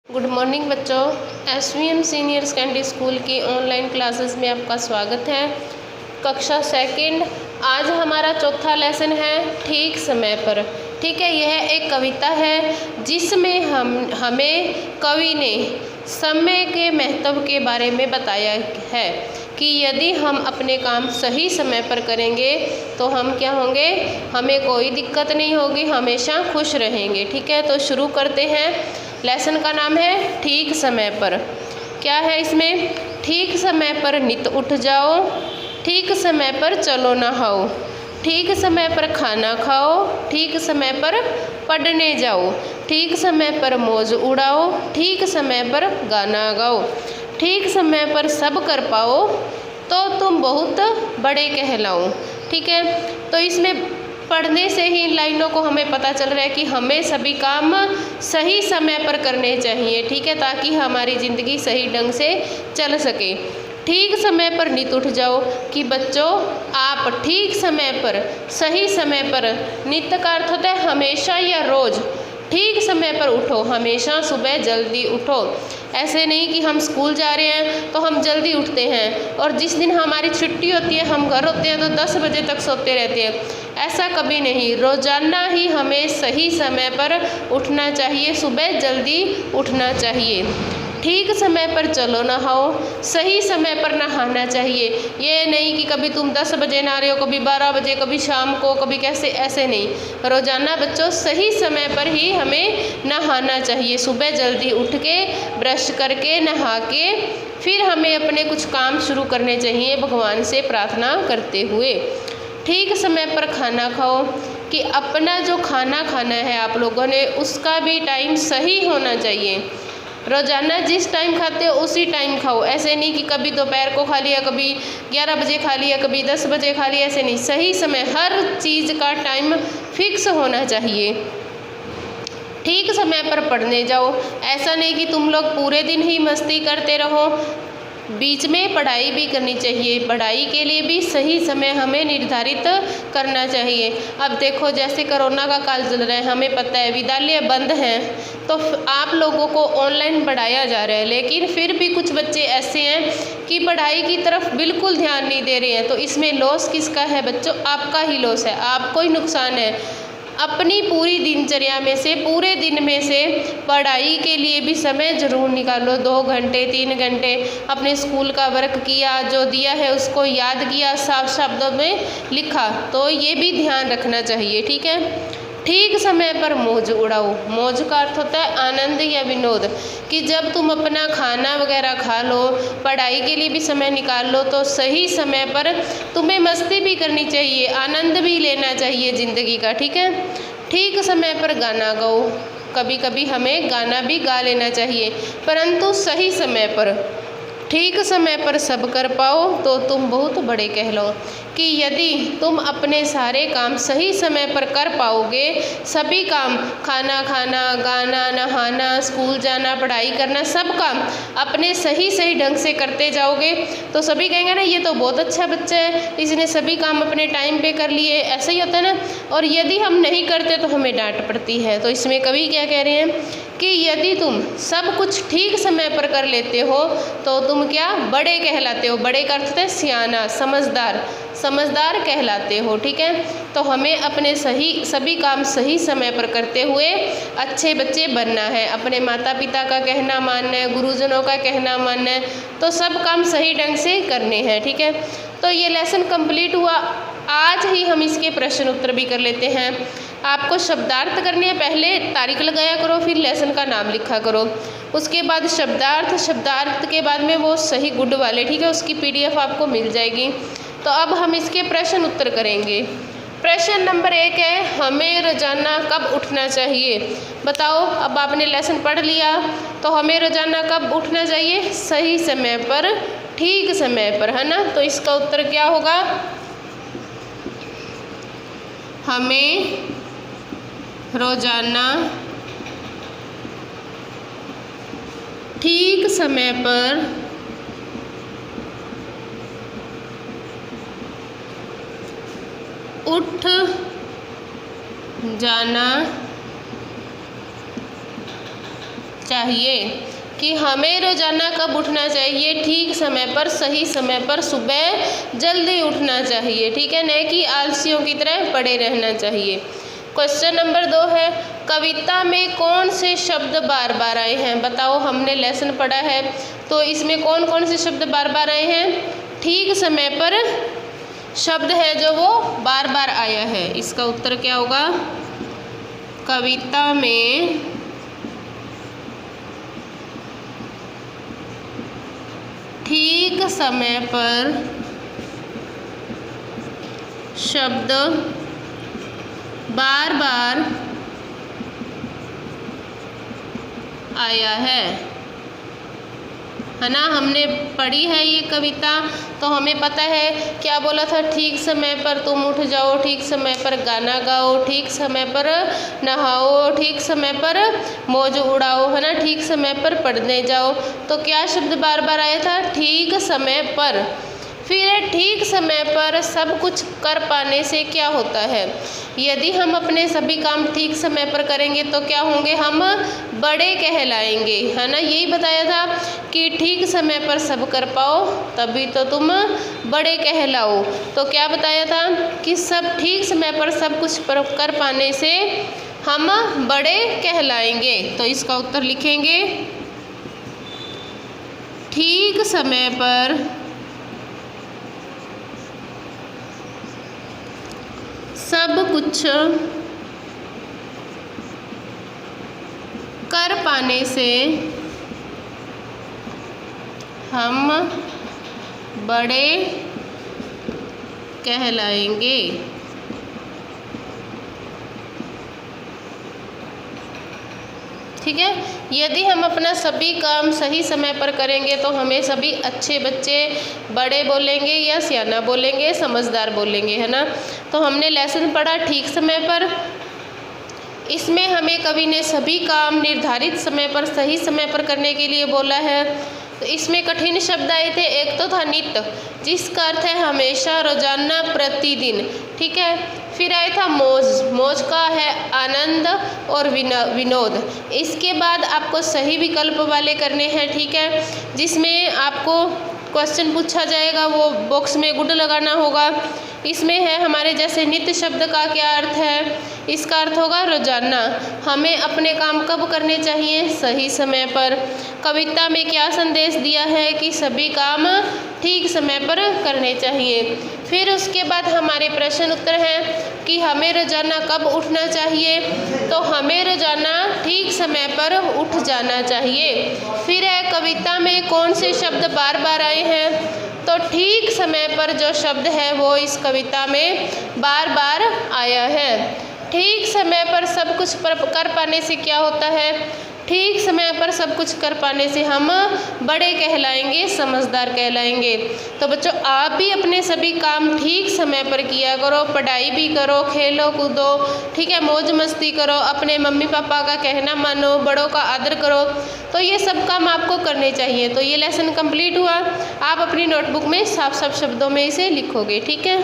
Good morning बच्चों। SVM senior secondary school की online classes में आपका स्वागत है। कक्षा सेकंड, आज हमारा चौथा लेसन है ठीक समय पर। ठीक है, यह एक कविता है जिसमें हमें कवि ने समय के महत्व के बारे में बताया है कि यदि हम अपने काम सही समय पर करेंगे तो हम क्या होंगे, हमें कोई दिक्कत नहीं होगी, हमेशा खुश रहेंगे। ठीक है, तो शुरू करते हैं। लेसन का नाम है ठीक समय पर। क्या है इसमें? ठीक समय पर नित उठ जाओ, ठीक समय पर चलो नहाओ, ठीक समय पर खाना खाओ, ठीक समय पर पढ़ने जाओ, ठीक समय पर मौज उड़ाओ, ठीक समय पर गाना गाओ, ठीक समय पर सब कर पाओ तो तुम बहुत बड़े कहलाओ। ठीक है, तो इसमें पढ़ने से ही इन लाइनों को हमें पता चल रहा है कि हमें सभी काम सही समय पर करने चाहिए। ठीक है, ताकि हमारी ज़िंदगी सही ढंग से चल सके। ठीक समय पर नित उठ जाओ कि बच्चों आप ठीक समय पर, सही समय पर, नित का अर्थ होता है हमेशा या रोज़, ठीक समय पर उठो, हमेशा सुबह जल्दी उठो। ऐसे नहीं कि हम स्कूल जा रहे हैं तो हम जल्दी उठते हैं और जिस दिन हमारी छुट्टी होती है, हम घर होते हैं तो 10 बजे तक सोते रहते हैं। ऐसा कभी नहीं, रोज़ाना ही हमें सही समय पर उठना चाहिए, सुबह जल्दी उठना चाहिए। ठीक समय पर चलो नहाओ, सही समय पर नहाना चाहिए। ये नहीं कि कभी तुम 10 बजे नहा रहे हो, कभी 12 बजे, कभी शाम को, कभी कैसे, ऐसे नहीं। रोज़ाना बच्चों सही समय पर ही हमें नहाना चाहिए। सुबह जल्दी उठ के ब्रश करके नहा के फिर हमें अपने कुछ काम शुरू करने चाहिए भगवान से प्रार्थना करते हुए। ठीक समय पर खाना खाओ कि अपना जो खाना खाना है आप लोगों ने, उसका भी टाइम सही होना चाहिए। रोज़ाना जिस टाइम खाते हो उसी टाइम खाओ। ऐसे नहीं कि कभी दोपहर को खा लिया, कभी 11 बजे खा लिया, कभी 10 बजे खा लिया, ऐसे नहीं। सही समय, हर चीज़ का टाइम फिक्स होना चाहिए। ठीक समय पर पढ़ने जाओ। ऐसा नहीं कि तुम लोग पूरे दिन ही मस्ती करते रहो, बीच में पढ़ाई भी करनी चाहिए। पढ़ाई के लिए भी सही समय हमें निर्धारित करना चाहिए। अब देखो जैसे कोरोना का काल चल रहा है, हमें पता है विद्यालय बंद हैं तो आप लोगों को ऑनलाइन पढ़ाया जा रहा है, लेकिन फिर भी कुछ बच्चे ऐसे हैं कि पढ़ाई की तरफ बिल्कुल ध्यान नहीं दे रहे हैं। तो इसमें लॉस किसका है बच्चों? आपका ही लॉस है, आपको ही नुकसान है। अपनी पूरी दिनचर्या में से, पूरे दिन में से पढ़ाई के लिए भी समय ज़रूर निकालो। 2 घंटे 3 घंटे अपने स्कूल का वर्क किया, जो दिया है उसको याद किया, साफ शब्दों में लिखा, तो ये भी ध्यान रखना चाहिए। ठीक है, ठीक समय पर मौज उड़ाओ। मौज का अर्थ होता है आनंद या विनोद, कि जब तुम अपना खाना वगैरह खा लो, पढ़ाई के लिए भी समय निकाल लो, तो सही समय पर तुम्हें मस्ती भी करनी चाहिए, आनंद भी लेना चाहिए ज़िंदगी का। ठीक है, ठीक समय पर गाना गाओ। कभी कभी हमें गाना भी गा लेना चाहिए, परंतु सही समय पर। ठीक समय पर सब कर पाओ तो तुम बहुत बड़े कहलाओ, कि यदि तुम अपने सारे काम सही समय पर कर पाओगे, सभी काम, खाना खाना, गाना, नहाना, स्कूल जाना, पढ़ाई करना, सब काम अपने सही सही ढंग से करते जाओगे तो सभी कहेंगे ना ये तो बहुत अच्छा बच्चा है, इसने सभी काम अपने टाइम पे कर लिए। ऐसा ही होता है ना। और यदि हम नहीं करते तो हमें डांट पड़ती है। तो इसमें कवि क्या कह रहे हैं कि यदि तुम सब कुछ ठीक समय पर कर लेते हो तो तुम क्या, बड़े कहलाते हो। बड़े का अर्थ है सियाना, समझदार, समझदार कहलाते हो। ठीक है, तो हमें अपने सभी काम सही समय पर करते हुए अच्छे बच्चे बनना है। अपने माता पिता का कहना मानना है, गुरुजनों का कहना मानना है, तो सब काम सही ढंग से करने हैं। ठीक है, तो ये लेसन कंप्लीट हुआ। आज ही हम इसके प्रश्न उत्तर भी कर लेते हैं। आपको शब्दार्थ करने हैं, पहले तारीख लगाया करो, फिर लेसन का नाम लिखा करो, उसके बाद शब्दार्थ, शब्दार्थ के बाद में वो सही गुड वाले। ठीक है, उसकी PDF आपको मिल जाएगी। तो अब हम इसके प्रश्न उत्तर करेंगे। प्रश्न नंबर 1 है, हमें रोजाना कब उठना चाहिए? बताओ, अब आपने लेसन पढ़ लिया तो हमें रोजाना कब उठना चाहिए? सही समय पर, ठीक समय पर, है ना। तो इसका उत्तर क्या होगा? हमें रोजाना ठीक समय पर उठ जाना चाहिए, कि हमें रोजाना कब उठना चाहिए, ठीक समय पर, सही समय पर, सुबह जल्दी उठना चाहिए, ठीक है, न कि आलसियों की तरह पड़े रहना चाहिए। क्वेश्चन नंबर 2 है, कविता में कौन से शब्द बार बार आए हैं? बताओ, हमने लेसन पढ़ा है तो इसमें कौन कौन से शब्द बार बार आए हैं? ठीक समय पर शब्द है जो वो बार बार आया है। इसका उत्तर क्या होगा? कविता में ठीक समय पर शब्द बार बार आया है ना। हमने पढ़ी है ये कविता तो हमें पता है क्या बोला था, ठीक समय पर तुम उठ जाओ, ठीक समय पर गाना गाओ, ठीक समय पर नहाओ, ठीक समय पर मौज उड़ाओ, है ना, ठीक समय पर पढ़ने जाओ। तो क्या शब्द बार बार आया था? ठीक समय पर। फिर ठीक समय पर सब कुछ कर पाने से क्या होता है? यदि हम अपने सभी काम ठीक समय पर करेंगे तो क्या होंगे? हम बड़े कहलाएंगे, है ना। यही बताया था कि ठीक समय पर सब कर पाओ तभी तो तुम बड़े कहलाओ। तो क्या बताया था कि सब ठीक समय पर सब कुछ कर पाने से हम बड़े कहलाएंगे। तो इसका उत्तर लिखेंगे, ठीक समय पर सब कुछ कर पाने से हम बड़े कहलाएंगे। ठीक है, यदि हम अपना सभी काम सही समय पर करेंगे तो हमें सभी अच्छे बच्चे बड़े बोलेंगे या सियाना बोलेंगे, समझदार बोलेंगे, है ना। तो हमने लेसन पढ़ा ठीक समय पर। इसमें हमें कवि ने सभी काम निर्धारित समय पर सही समय पर करने के लिए बोला है। तो इसमें कठिन शब्द आए थे, एक तो था नित्य जिसका अर्थ है हमेशा, रोजाना, प्रतिदिन, ठीक है। फिर आया था मौज, मौज का है आनंद और विनोद। इसके बाद आपको सही विकल्प वाले करने हैं, ठीक है, जिसमें आपको क्वेश्चन पूछा जाएगा, वो बॉक्स में गुड लगाना होगा। इसमें है हमारे जैसे नित्य शब्द का क्या अर्थ है? इसका अर्थ होगा रोजाना। हमें अपने काम कब करने चाहिए? सही समय पर। कविता में क्या संदेश दिया है कि सभी काम ठीक समय पर करने चाहिए। फिर उसके बाद हमारे प्रश्न उत्तर हैं कि हमें रोजाना कब उठना चाहिए, तो हमें रोजाना ठीक समय पर उठ जाना चाहिए। फिर है कविता में कौन से शब्द बार बार आए हैं, तो ठीक समय पर जो शब्द है वो इस कविता में बार बार आया है। ठीक समय पर सब कुछ कर पाने से क्या होता है? ठीक समय पर सब कुछ कर पाने से हम बड़े कहलाएंगे, समझदार कहलाएंगे। तो बच्चों, आप भी अपने सभी काम ठीक समय पर किया करो, पढ़ाई भी करो, खेलो कूदो, ठीक है, मौज मस्ती करो, अपने मम्मी पापा का कहना मानो, बड़ों का आदर करो। तो ये सब काम आपको करने चाहिए। तो ये लेसन कंप्लीट हुआ। आप अपनी नोटबुक में साफ साफ शब्दों में इसे लिखोगे, ठीक है।